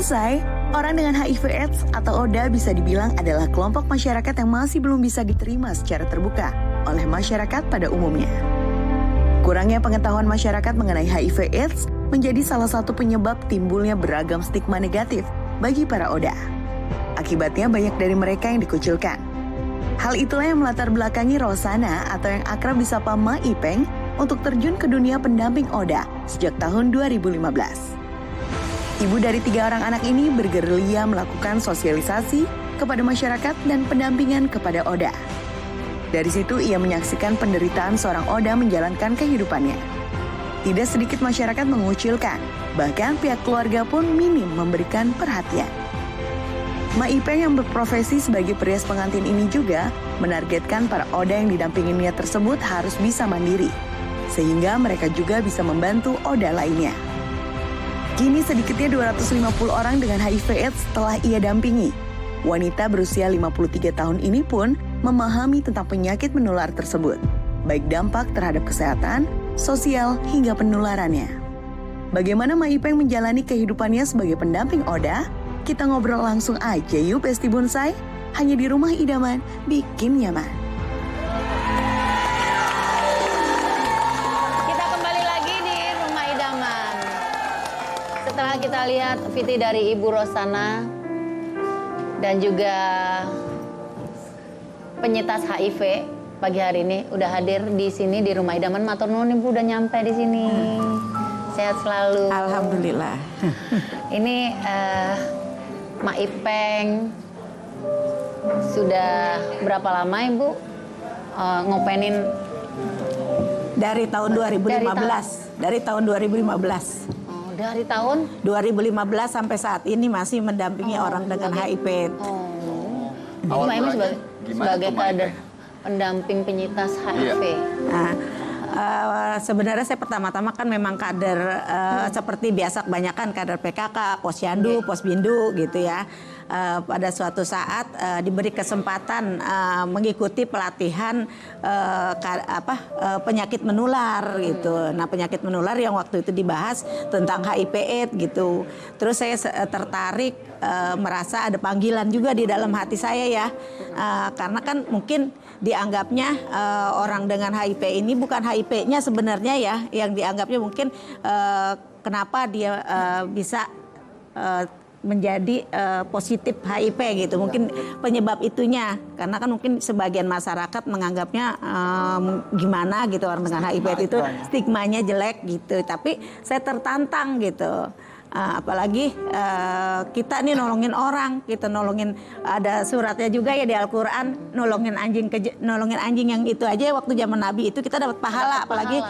Bonsai, orang dengan HIV/AIDS atau ODA bisa dibilang adalah kelompok masyarakat yang masih belum bisa diterima secara terbuka oleh masyarakat pada umumnya. Kurangnya pengetahuan masyarakat mengenai HIV/AIDS menjadi salah satu penyebab timbulnya beragam stigma negatif bagi para ODA. Akibatnya banyak dari mereka yang dikucilkan. Hal itulah yang melatar belakangi Rosana atau yang akrab disapa Ma Ipeng untuk terjun ke dunia pendamping ODA sejak tahun 2015. Ibu dari 3 orang anak ini bergerilya melakukan sosialisasi kepada masyarakat dan pendampingan kepada ODA. Dari situ ia menyaksikan penderitaan seorang ODA menjalankan kehidupannya. Tidak sedikit masyarakat mengucilkan, bahkan pihak keluarga pun minim memberikan perhatian. Ma Ipeng yang berprofesi sebagai perias pengantin ini juga menargetkan para ODA yang didampinginya tersebut harus bisa mandiri, sehingga mereka juga bisa membantu ODA lainnya. Kini sedikitnya 250 orang dengan HIV/AIDS telah ia dampingi. Wanita berusia 53 tahun ini pun memahami tentang penyakit menular tersebut, baik dampak terhadap kesehatan, sosial, hingga penularannya. Bagaimana Ma Ipeng menjalani kehidupannya sebagai pendamping ODA? Kita ngobrol langsung aja yuk Besti Bonsai, hanya di Rumah Idaman, bikin nyaman. Setelah kita lihat VT dari Ibu Rosana dan juga penyintas HIV pagi hari ini udah hadir di sini di Rumah Idaman. Matur nuwun Ibu udah nyampe di sini. Sehat selalu. Alhamdulillah. Ini Ma Ipeng sudah berapa lama Ibu ngopenin? Dari tahun 2015. Dari tahun 2015. Dari tahun 2015 sampai saat ini masih mendampingi orang dengan HIV. Jadi Mbak Imi sebagai kader pendamping penyintas HIV. Nah, sebenarnya saya pertama-tama kan memang kader seperti biasa kebanyakan kader PKK, Posyandu, Posbindu gitu ya. Pada suatu saat diberi kesempatan mengikuti pelatihan penyakit menular gitu. Nah, penyakit menular yang waktu itu dibahas tentang HIV/AIDS gitu. Terus saya tertarik merasa ada panggilan juga di dalam hati saya ya. Karena kan mungkin dianggapnya orang dengan HIV ini bukan HIV-nya sebenarnya ya, yang dianggapnya mungkin kenapa dia bisa menjadi positif HIV gitu, mungkin penyebab itunya karena kan mungkin sebagian masyarakat menganggapnya gimana gitu orang dengan HIV itu stigmanya jelek gitu, tapi saya tertantang gitu. Apalagi kita nih nolongin orang, kita nolongin, ada suratnya juga ya di Al-Quran, nolongin anjing yang itu aja waktu zaman Nabi itu kita dapat pahala, apalagi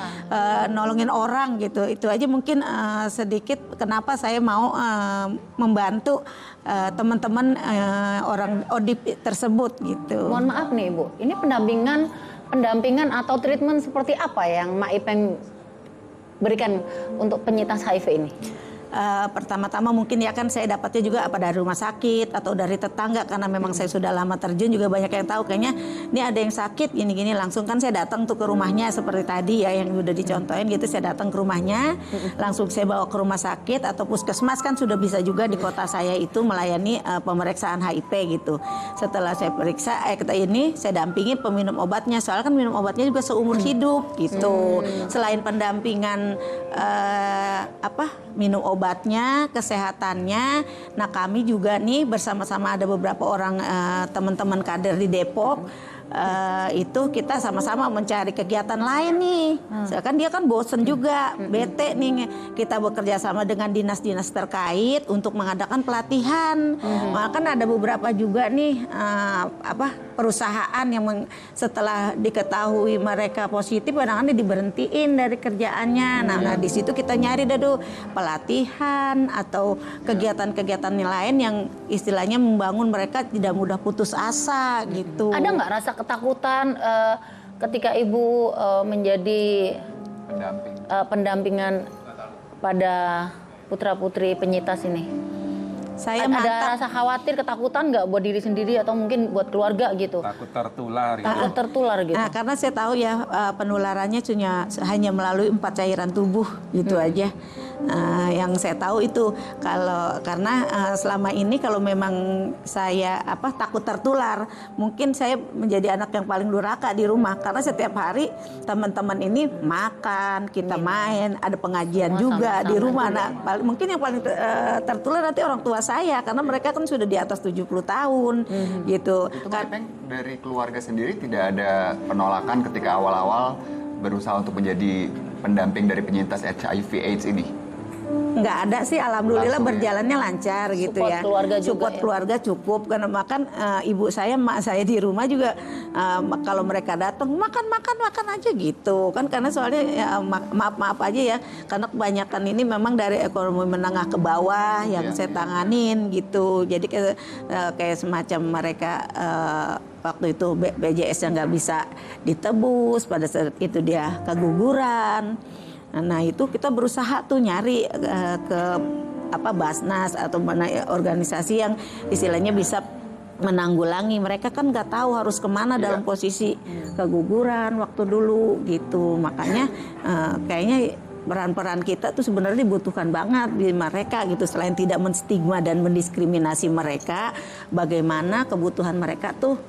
nolongin orang gitu. Itu aja mungkin sedikit kenapa saya mau membantu teman-teman orang ODIP tersebut gitu. Mohon maaf nih Ibu, ini pendampingan atau treatment seperti apa yang Ma Ipeng berikan untuk penyintas HIV ini? Pertama-tama mungkin ya kan saya dapatnya juga apa dari rumah sakit atau dari tetangga, karena memang saya sudah lama terjun juga banyak yang tahu kayaknya ini ada yang sakit gini-gini, langsung kan saya datang tuh ke rumahnya seperti tadi ya yang udah dicontohin gitu, saya datang ke rumahnya langsung saya bawa ke rumah sakit atau puskesmas, kan sudah bisa juga di kota saya itu melayani pemeriksaan HIV gitu. Setelah saya periksa saya dampingi peminum obatnya, soalnya kan minum obatnya juga seumur hidup gitu. Selain pendampingan minum obatnya, kesehatannya. Nah, kami juga nih bersama-sama ada beberapa orang teman-teman kader di Depok. Itu kita sama-sama mencari kegiatan lain nih. Kan dia kan bosen juga, bete nih. Kita bekerja sama dengan dinas-dinas terkait untuk mengadakan pelatihan. Maka kan ada beberapa juga nih perusahaan yang setelah diketahui mereka positif kadang-kadang diberhentiin dari kerjaannya. Nah, di situ kita nyari pelatihan atau kegiatan-kegiatan lain yang istilahnya membangun mereka tidak mudah putus asa gitu. Ada nggak rasa ketakutan ketika Ibu menjadi pendampingan pada putra-putri penyintas ini? Saya Ada mantap. rasa khawatir, ketakutan nggak buat diri sendiri atau mungkin buat keluarga gitu? Takut tertular gitu. Takut tertular gitu. Nah, karena saya tahu ya penularannya hanya melalui 4 cairan tubuh gitu aja. Yang saya tahu itu karena selama ini kalau memang saya takut tertular, mungkin saya menjadi anak yang paling durhaka di rumah karena setiap hari teman-teman ini makan, kita main, ada pengajian Semua juga sama-sama di rumah. juga. Nah, mungkin yang paling tertular nanti orang tua saya karena mereka kan sudah di atas 70 tahun gitu. Itu Mbak Ipeng dari keluarga sendiri tidak ada penolakan ketika awal-awal berusaha untuk menjadi pendamping dari penyintas HIV/AIDS ini? Nggak ada sih, alhamdulillah Langsung ya? berjalannya lancar gitu Support ya. keluarga juga Support ya? keluarga cukup karena makan ibu saya, mak saya di rumah juga kalau mereka datang makan aja gitu kan, karena soalnya ya, maaf aja ya karena kebanyakan ini memang dari ekonomi menengah ke bawah yang Iya, saya iya. tanganin gitu. Jadi kayak semacam mereka waktu itu BPJS yang nggak bisa ditebus, pada saat itu dia keguguran. Nah itu kita berusaha tuh nyari ke Basnas atau mana organisasi yang istilahnya bisa menanggulangi. Mereka kan nggak tahu harus kemana dalam posisi keguguran waktu dulu gitu. Makanya kayaknya peran-peran kita tuh sebenarnya dibutuhkan banget di mereka gitu. Selain tidak menstigma dan mendiskriminasi mereka, bagaimana kebutuhan mereka tuh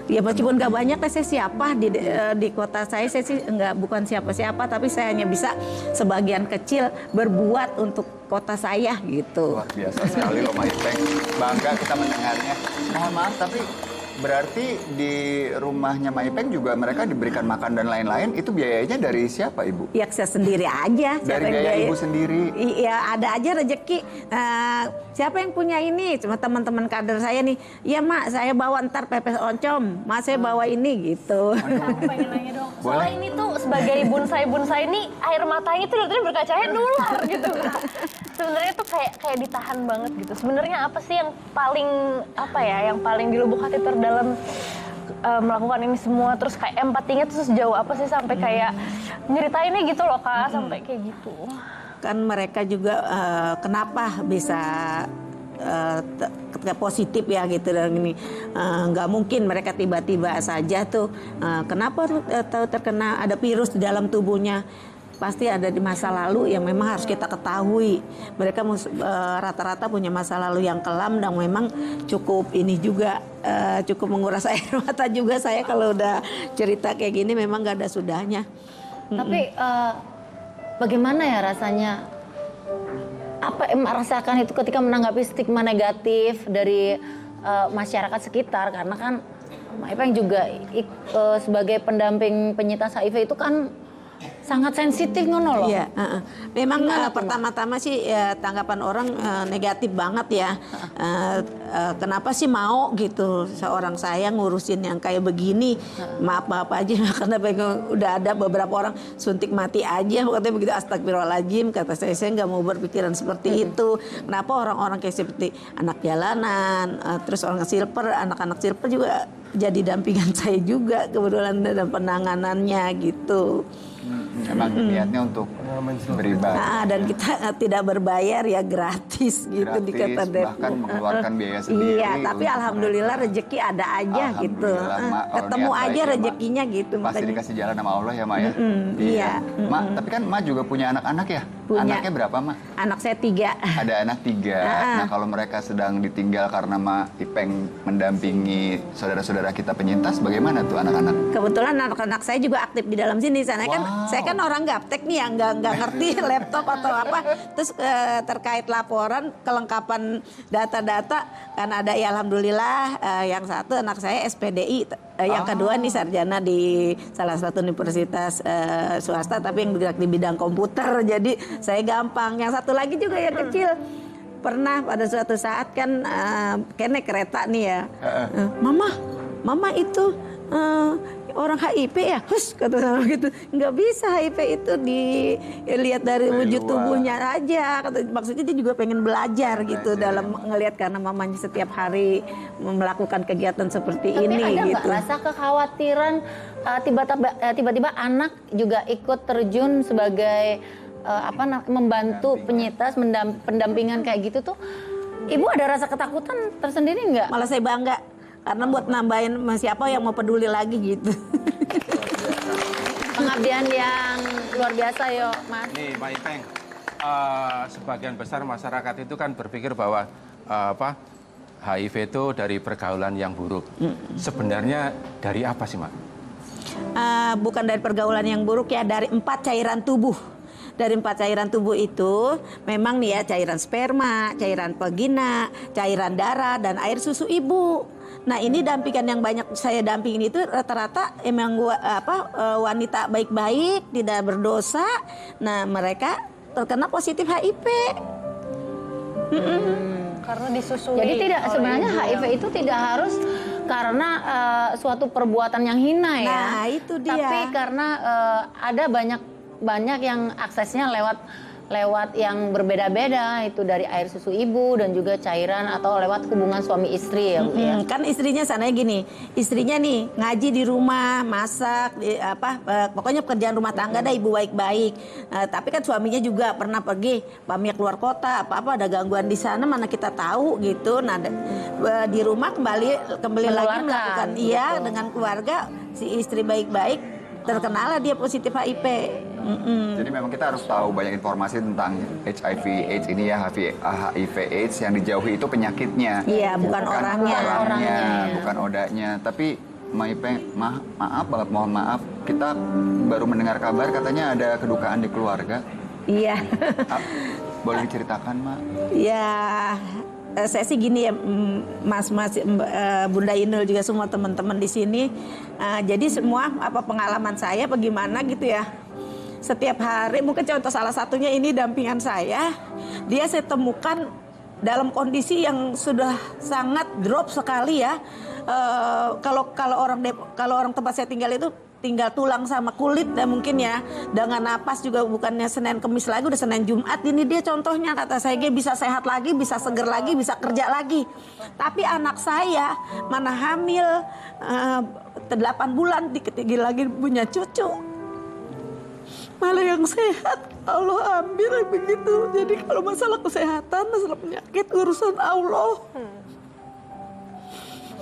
ya meskipun nggak banyak, saya siapa di kota saya sih bukan siapa-siapa, tapi saya hanya bisa sebagian kecil berbuat untuk kota saya gitu. Luar biasa sekali loh Mbak Ipeng. Bangga kita mendengarnya. Mohon maaf tapi berarti di rumahnya Mbak Ipeng juga mereka diberikan makan dan lain-lain, itu biayanya dari siapa Ibu? Ya saya sendiri aja. Dari biaya Ibu sendiri? Iya ada aja rezeki. Siapa yang punya ini? Cuma teman-teman kader saya nih. Iya mak, saya bawa ntar pepes oncom. Mak saya bawa ini gitu. Aku pengen nanya dong. Boleh. Soalnya ini tuh sebagai bonsai ini air matanya tuh lihatnya berkacanya nular gitu. Sebenarnya tuh kayak ditahan banget gitu. Sebenarnya apa sih yang paling yang paling di lubuk hati terdalam melakukan ini semua, terus kayak empatinya tuh sejauh apa sih sampai kayak nyeritainnya gitu loh Kak, sampai kayak gitu. Kan mereka juga kenapa bisa positif ya gitu dan ini nggak mungkin mereka tiba-tiba saja tuh kenapa tahu terkena ada virus di dalam tubuhnya. Pasti ada di masa lalu yang memang harus kita ketahui. Mereka rata-rata punya masa lalu yang kelam dan memang cukup ini juga cukup menguras air mata juga saya kalau udah cerita kayak gini, memang gak ada sudahnya. Tapi bagaimana ya rasanya? Apa yang merasakan itu ketika menanggapi stigma negatif dari masyarakat sekitar? Karena kan Mbak Ipeng juga sebagai pendamping penyintas HIV itu kan sangat sensitif ngono loh. Iya, memang Gimana tuh, pertama-tama sih tanggapan orang negatif banget ya. Kenapa sih mau gitu seorang saya ngurusin yang kayak begini? Maaf aja karena udah ada beberapa orang suntik mati aja katanya begitu, astagfirullahaladzim, kata saya nggak mau berpikiran seperti itu. Kenapa orang-orang kayak seperti anak jalanan, terus orang silver, anak-anak silver juga jadi dampingan saya juga kebetulan dalam penanganannya gitu. Memang niatnya untuk beribadah. Nah, dan kita tidak berbayar ya, gratis gitu di Kota Gratis, Depok. bahkan mengeluarkan biaya sendiri. Iya, tapi untuk alhamdulillah rezeki ada aja gitu. Alhamdulillah, Mak. Kalau Ketemu niat baik aja ya, Mak. rezekinya gitu. Pasti makanya. dikasih jalan sama Allah ya Mak ya. Iya. Mak, tapi kan Mak juga punya anak-anak ya? Punya. Anaknya berapa Mak? Anak saya 3. Ada anak 3. Nah kalau mereka sedang ditinggal karena Mak Ipeng mendampingi saudara-saudara kita penyintas, bagaimana tuh anak-anak? Kebetulan anak-anak saya juga aktif di dalam sini. Saya kan Wow. saya kan orang gaptek nih yang nggak ngerti laptop atau apa. Terus terkait laporan kelengkapan data-data kan ada ya, alhamdulillah yang satu anak saya SPDI, yang kedua nih sarjana di salah satu universitas swasta tapi yang bergerak di bidang komputer. Jadi saya gampang. Yang satu lagi juga yang kecil. Pernah pada suatu saat kan kayaknya kereta nih ya. Mama itu orang HIV ya, hus kata sama gitu, nggak bisa HIV itu dilihat dari wujud luar. tubuhnya aja. Maksudnya dia juga pengen belajar gitu dalam ngelihat karena mamanya setiap hari melakukan kegiatan seperti Tapi ini ada nggak gitu. rasa kekhawatiran tiba-tiba anak juga ikut terjun sebagai membantu penyintas, pendampingan kayak gitu tuh? Ibu ada rasa ketakutan tersendiri nggak? Malah saya bangga karena buat nambahin siapa yang mau peduli lagi gitu. Pengabdian yang luar biasa yo, Mas. Nih, Mbak Ipeng, sebagian besar masyarakat itu kan berpikir bahwa HIV itu dari pergaulan yang buruk. Sebenarnya dari apa sih, Mak? Bukan dari pergaulan yang buruk ya, dari 4 cairan tubuh. Dari 4 cairan tubuh itu memang nih ya, cairan sperma, cairan vagina, cairan darah, dan air susu ibu. Nah ini dampingan yang banyak saya dampingin itu rata-rata emang wanita baik-baik, tidak berdosa. Nah mereka terkena positif HIV. Karena disusui. Jadi tidak oleh sebenarnya ibu HIV itu tidak harus karena suatu perbuatan yang hina ya. Nah, itu dia. Tapi karena ada banyak yang aksesnya lewat yang berbeda-beda, itu dari air susu ibu dan juga cairan atau lewat hubungan suami istri ya Bu ya. Kan istrinya sananya gini, istrinya nih ngaji di rumah, masak, pokoknya pekerjaan rumah tangga dah ibu baik-baik. Tapi kan suaminya juga pernah pergi, pamit keluar kota, apa ada gangguan di sana mana kita tahu gitu. Nah di rumah kembali lagi melakukan dengan keluarga, si istri baik-baik terkenalah dia positif HIV. Jadi memang kita harus tahu banyak informasi tentang HIV/AIDS ini ya, HIV/AIDS yang dijauhi itu penyakitnya. Iya, bukan orangnya. Bukan odanya. Tapi maaf banget, mohon maaf, kita baru mendengar kabar katanya ada kedukaan di keluarga. Iya. Boleh diceritakan, Mak? Ya, saya sih gini ya, Mas, Bunda Inul juga semua teman-teman di sini. Jadi semua pengalaman saya bagaimana gitu ya. Setiap hari mungkin contoh salah satunya ini dampingan saya. Dia saya temukan dalam kondisi yang sudah sangat drop sekali ya. Kalau orang tempat saya tinggal itu tinggal tulang sama kulit dan mungkin ya, dengan napas juga bukannya Senin Kemis lagi, udah Senin Jumat. Ini dia contohnya, kata saya bisa sehat lagi, bisa seger lagi, bisa kerja lagi. Tapi anak saya mana hamil 8 bulan dikit lagi punya cucu, malah yang sehat Allah ambil begitu. Jadi kalau masalah kesehatan, masalah penyakit urusan Allah.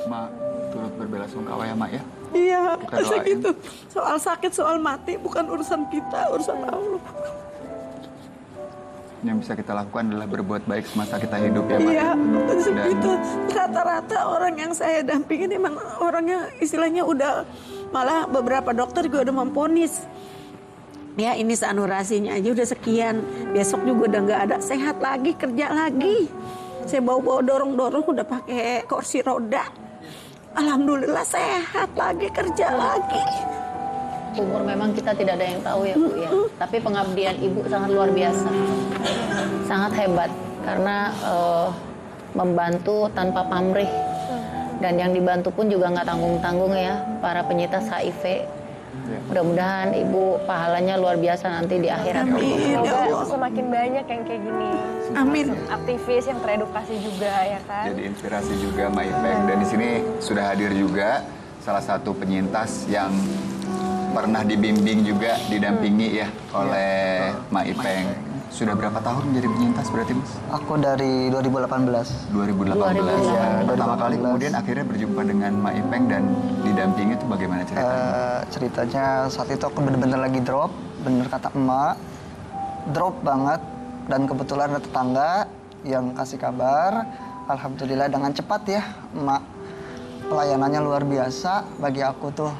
Mak, turut berbelasungkawa ya, Mak ya. Iya, Kita masa doain. gitu. Soal sakit, soal mati bukan urusan kita, urusan Allah. Yang bisa kita lakukan adalah berbuat baik semasa kita hidup ya, Mak. Iya, Dan segitu. Rata-rata orang yang saya dampingin emang orangnya istilahnya udah, malah beberapa dokter juga udah memvonis. Ya ini saturasinya aja udah sekian, besok juga udah nggak ada, sehat lagi, kerja lagi. Saya bawa dorong-dorong udah pakai kursi roda. Alhamdulillah sehat lagi, kerja lagi. Umur memang kita tidak ada yang tahu ya Bu ya. Tapi pengabdian Ibu sangat luar biasa. Sangat hebat karena membantu tanpa pamrih. Dan yang dibantu pun juga nggak tanggung-tanggung ya, para penyintas HIV. Mudah-mudahan Ibu pahalanya luar biasa nanti di akhirat. Semoga semakin banyak yang kayak gini. Amin. Aktivis yang teredukasi juga ya kan. jadi inspirasi juga Mak Ipeng. Dan di sini sudah hadir juga salah satu penyintas yang pernah dibimbing juga, didampingi ya oleh Mak Ipeng. Sudah berapa tahun menjadi penyintas berarti, Mas? Aku dari 2018. 2018 ya. Pertama kali 2018. kemudian akhirnya berjumpa dengan Mak Ipeng dan didampingi itu bagaimana ceritanya? Ceritanya saat itu aku bener-bener lagi drop, bener kata emak, drop banget. Dan kebetulan ada tetangga yang kasih kabar, alhamdulillah dengan cepat ya emak. Pelayanannya luar biasa bagi aku tuh,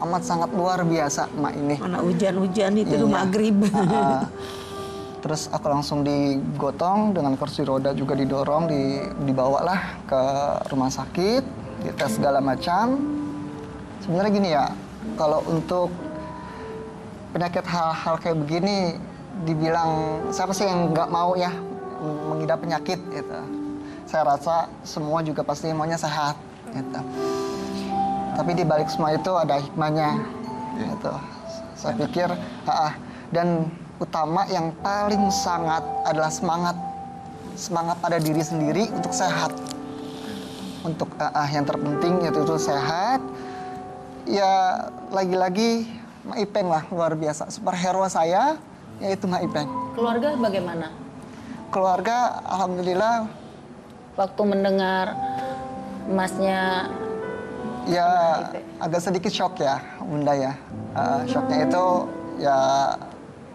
amat sangat luar biasa emak ini. Mana hujan-hujan itu Iya. maghrib. Terus aku langsung digotong dengan kursi roda juga didorong, dibawalah ke rumah sakit, dites segala macam. Sebenarnya gini ya, kalau untuk penyakit hal-hal kayak begini, dibilang siapa sih yang nggak mau ya mengidap penyakit gitu. Saya rasa semua juga pasti maunya sehat gitu. Tapi di balik semua itu ada hikmahnya gitu. Saya pikir dan utama yang paling sangat adalah semangat pada diri sendiri untuk sehat. Untuk yang terpenting yaitu sehat. Ya lagi-lagi Mak Ipeng lah luar biasa, superhero saya yaitu Mak Ipeng. Keluarga bagaimana? Keluarga alhamdulillah waktu mendengar Masnya Ya agak sedikit shock ya Bunda ya. Shocknya itu ya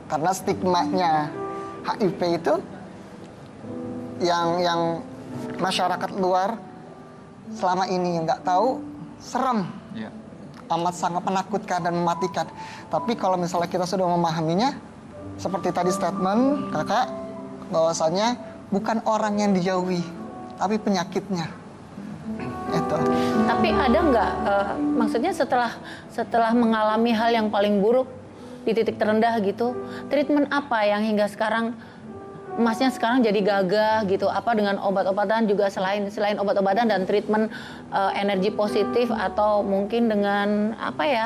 karena stigmanya HIV itu yang masyarakat luar selama ini nggak tahu, serem, Iya. amat sangat menakutkan dan mematikan. Tapi kalau misalnya kita sudah memahaminya, seperti tadi statement kakak, bahwasanya bukan orang yang dijauhi, tapi penyakitnya. Itu. Tapi ada nggak, maksudnya setelah mengalami hal yang paling buruk di titik terendah gitu, treatment apa yang hingga sekarang Masnya sekarang jadi gagah gitu? Apa dengan obat-obatan juga selain obat-obatan dan treatment energi positif atau mungkin dengan apa ya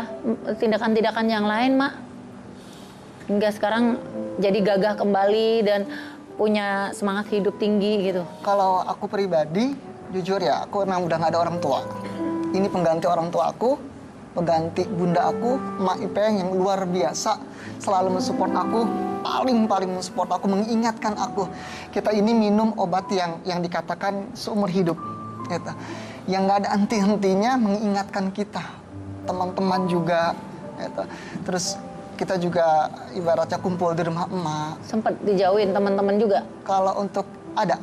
tindakan-tindakan yang lain, Mak? Hingga sekarang jadi gagah kembali dan punya semangat hidup tinggi gitu. Kalau aku pribadi, jujur ya, aku emang udah gak ada orang tua. Ini pengganti orang tua aku, pengganti bunda aku, Mak Ipeng yang luar biasa, selalu mensupport aku, paling mensupport aku, mengingatkan aku. Kita ini minum obat yang dikatakan seumur hidup, gitu. Yang gak ada henti-hentinya mengingatkan kita, teman-teman juga, gitu. Terus kita juga ibaratnya kumpul di rumah emak. Sempat dijauhin teman-teman juga? Kalau untuk ada,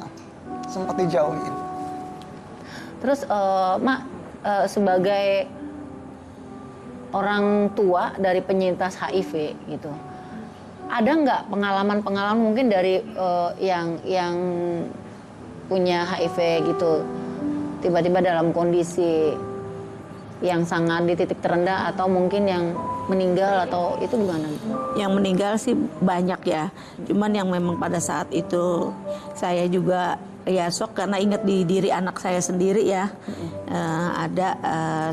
sempat dijauhin. Terus Mak sebagai orang tua dari penyintas HIV gitu, ada nggak pengalaman-pengalaman mungkin dari yang punya HIV gitu, tiba-tiba dalam kondisi yang sangat di titik terendah atau mungkin yang meninggal atau itu gimana? Yang meninggal sih banyak ya, cuman yang memang pada saat itu saya juga ya shock karena ingat di diri anak saya sendiri ya. Ada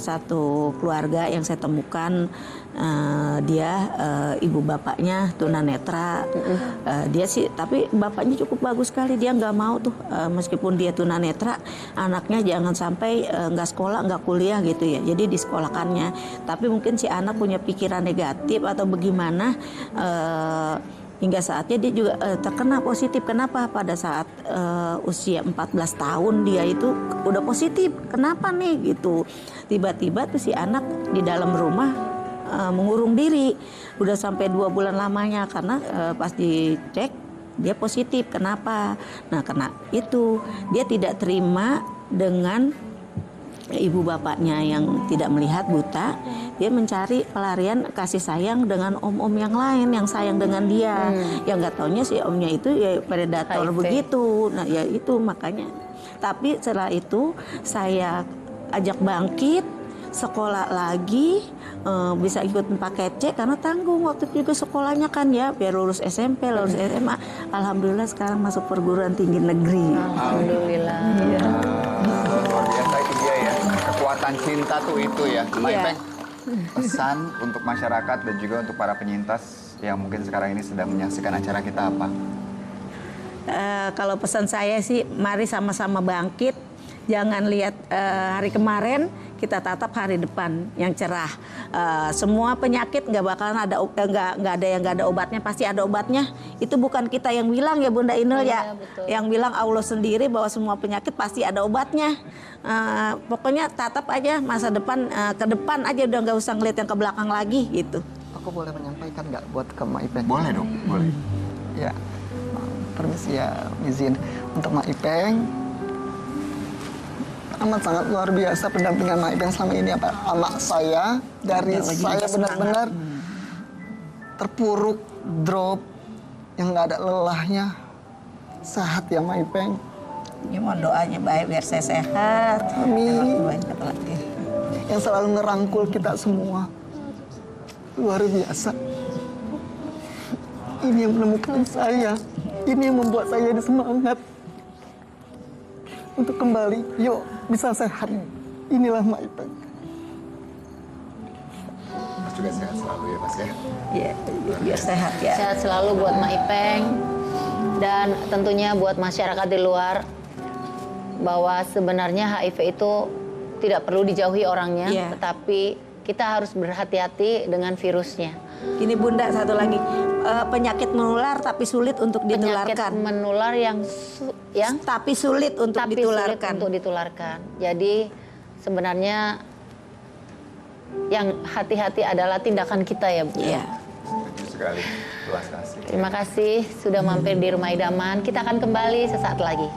satu keluarga yang saya temukan, dia ibu bapaknya tunanetra. Dia sih tapi bapaknya cukup bagus sekali, dia nggak mau tuh meskipun dia tunanetra, anaknya jangan sampai nggak sekolah nggak kuliah gitu ya, jadi disekolahkannya. Tapi mungkin si anak punya pikiran negatif atau bagaimana, hingga saatnya dia juga terkena positif. Kenapa? Pada saat usia 14 tahun dia itu udah positif. Kenapa nih gitu? Tiba-tiba tuh si anak di dalam rumah mengurung diri. Udah sampai 2 bulan lamanya karena pas dicek dia positif. Kenapa? Nah karena itu dia tidak terima dengan ibu bapaknya yang tidak melihat, buta. Dia mencari pelarian kasih sayang dengan om-om yang lain yang sayang dengan dia. Yang nggak taunya si omnya itu ya predator HIV. begitu. Nah ya itu makanya. Tapi setelah itu saya ajak bangkit, sekolah lagi, bisa ikut pakai C karena tanggung waktu itu juga sekolahnya kan ya, biar lulus SMP, lulus SMA. Alhamdulillah sekarang masuk perguruan tinggi negeri. Alhamdulillah. Luar biasa itu dia ya. Kekuatan cinta tuh itu ya. Mak Ipeng, pesan untuk masyarakat dan juga untuk para penyintas yang mungkin sekarang ini sedang menyaksikan acara kita apa? Kalau pesan saya sih, mari sama-sama bangkit. Jangan lihat hari kemarin, kita tatap hari depan yang cerah. Semua penyakit nggak bakalan ada, nggak ada obatnya, pasti ada obatnya. Itu bukan kita yang bilang ya Bunda Inul ya, betul. yang bilang Allah sendiri bahwa semua penyakit pasti ada obatnya. Pokoknya tatap aja masa depan, ke depan aja, udah nggak usah ngeliat yang ke belakang lagi gitu. Aku boleh menyampaikan nggak buat ke Mak Ipeng? Boleh dong, boleh. Ya, permisi ya, izin untuk Mak Ipeng. Amat sangat luar biasa pendampingan Mak Ipeng selama ini apa? Anak saya dari saya benar-benar terpuruk, drop, yang nggak ada lelahnya, sehat ya Mak Ipeng. Ya mohon doanya baik biar saya sehat. Amin. Banyak lagi. Yang selalu ngerangkul kita semua. Luar biasa. Ini yang menemukan saya. Ini yang membuat saya jadi semangat untuk kembali. Yuk, bisa sehat. Inilah Mak Ipeng. Mas juga sehat selalu ya Mas ya. Ya, biar sehat ya. Sehat selalu buat Mak Ipeng dan tentunya buat masyarakat di luar, bahwa sebenarnya HIV itu tidak perlu dijauhi orangnya, Iya. tetapi kita harus berhati-hati dengan virusnya. Ini Bunda satu lagi, penyakit menular tapi sulit untuk Penyakit ditularkan. menular yang Tapi sulit untuk tapi ditularkan. sulit untuk ditularkan. Jadi sebenarnya yang hati-hati adalah tindakan kita ya Bu. Iya. Betul sekali. Terima kasih. Terima kasih sudah mampir di Rumah Idaman. Kita akan kembali sesaat lagi.